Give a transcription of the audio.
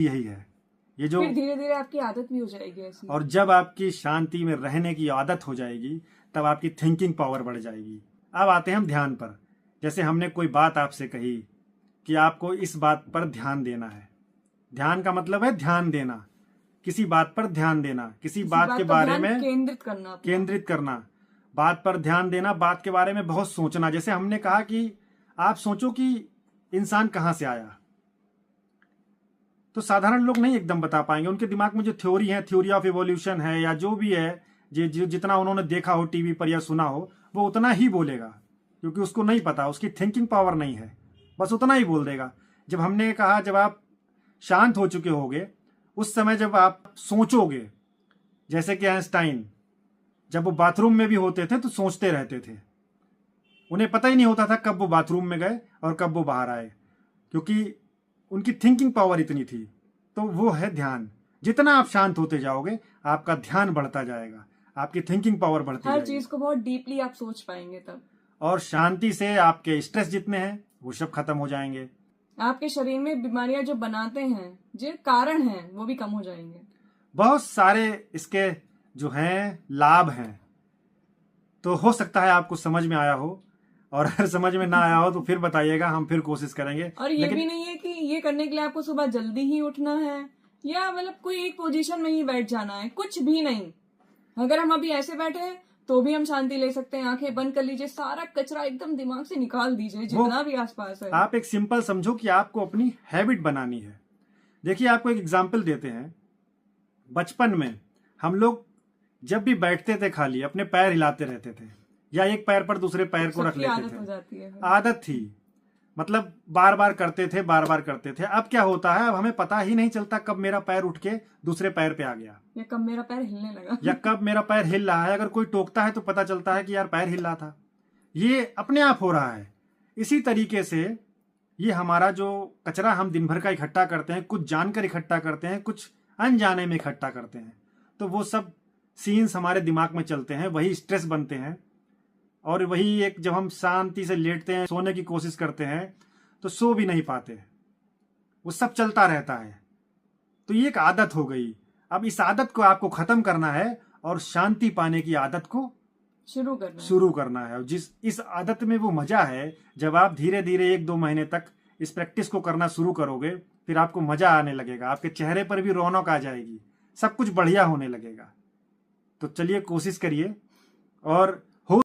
यही है। ये जो फिर धीरे धीरे आपकी आदत भी हो जाएगी ऐसी। और जब आपकी शांति में रहने की आदत हो जाएगी तब आपकी थिंकिंग पावर बढ़ जाएगी। अब आते हैं हम ध्यान पर। जैसे हमने कोई बात आपसे कही कि आपको इस बात पर ध्यान देना है। ध्यान का मतलब है ध्यान देना, किसी बात पर ध्यान देना, किसी बात के बारे में केंद्रित करना, बात पर ध्यान देना, बात के बारे में बहुत सोचना। जैसे हमने कहा कि आप सोचो कि इंसान कहाँ से आया, तो साधारण लोग नहीं एकदम बता पाएंगे। उनके दिमाग में जो थ्योरी है, थ्योरी ऑफ इवोल्यूशन है या जो भी है, जितना उन्होंने देखा हो टीवी पर या सुना हो, वो उतना ही बोलेगा, क्योंकि उसको नहीं पता, उसकी थिंकिंग पावर नहीं है, बस उतना ही बोल देगा। जब हमने कहा जब आप शांत हो चुके होगे, उस समय जब आप सोचोगे, जैसे कि आइंस्टाइन जब वो बाथरूम में भी होते थे तो सोचते रहते थे, उन्हें पता ही नहीं होता था कब वो बाथरूम में गए और कब वो बाहर आए, क्योंकि उनकी थिंकिंग पावर इतनी थी। तो वो है ध्यान। जितना आप शांत होते जाओगे आपका ध्यान बढ़ता जाएगा, आपकी थिंकिंग पावर बढ़ती जाएगी, हर चीज को बहुत डीपली आप सोच पाएंगे तब। और शांति से आपके स्ट्रेस जितने हैं वो सब खत्म हो जाएंगे। आपके शरीर में बीमारियां जो बनाते हैं, जो कारण हैं, वो भी कम हो जाएंगे। बहुत सारे इसके जो हैं लाभ हैं। तो हो सकता है आपको समझ में आया हो, और अगर समझ में ना आया हो तो फिर बताइएगा, हम फिर कोशिश करेंगे। और ये भी नहीं है कि ये करने के लिए आपको सुबह जल्दी ही उठना है या मतलब कोई एक पोजीशन में ही बैठ जाना है, कुछ भी नहीं। अगर हम अभी ऐसे बैठे हैं तो भी हम शांति ले सकते हैं। आंखें बंद कर लीजिए, सारा कचरा एकदम दिमाग से निकाल दीजिए, जितना भी आसपास है। आप एक सिंपल समझो कि आपको अपनी हैबिट बनानी है। देखिए, आपको एक एग्जाम्पल देते हैं। बचपन में हम लोग जब भी बैठते थे खाली अपने पैर हिलाते रहते थे, या एक पैर पर दूसरे पैर को रख लेते आदत हो जाती है। आदत थी, मतलब बार बार करते थे, बार बार करते थे। अब क्या होता है, अब हमें पता ही नहीं चलता कब मेरा पैर उठ के दूसरे पैर पे आ गया, या कब मेरा पैर हिलने लगा, या कब मेरा पैर हिल रहा है। अगर कोई टोकता है तो पता चलता है कि यार पैर हिल रहा था। ये अपने आप हो रहा है। इसी तरीके से ये हमारा जो कचरा हम दिन भर का इकट्ठा करते हैं, कुछ जानकर इकट्ठा करते हैं, कुछ अनजाने में इकट्ठा करते हैं, तो वो सब सीन्स हमारे दिमाग में चलते हैं, वही स्ट्रेस बनते हैं। और वही एक जब हम शांति से लेटते हैं, सोने की कोशिश करते हैं, तो सो भी नहीं पाते, वो सब चलता रहता है। तो ये एक आदत हो गई। अब इस आदत को आपको खत्म करना है और शांति पाने की आदत को शुरू करना है। और इस आदत में वो मजा है, जब आप धीरे धीरे 1-2 महीने तक इस प्रैक्टिस को करना शुरू करोगे, फिर आपको मजा आने लगेगा, आपके चेहरे पर भी रौनक आ जाएगी, सब कुछ बढ़िया होने लगेगा। तो चलिए कोशिश करिए। और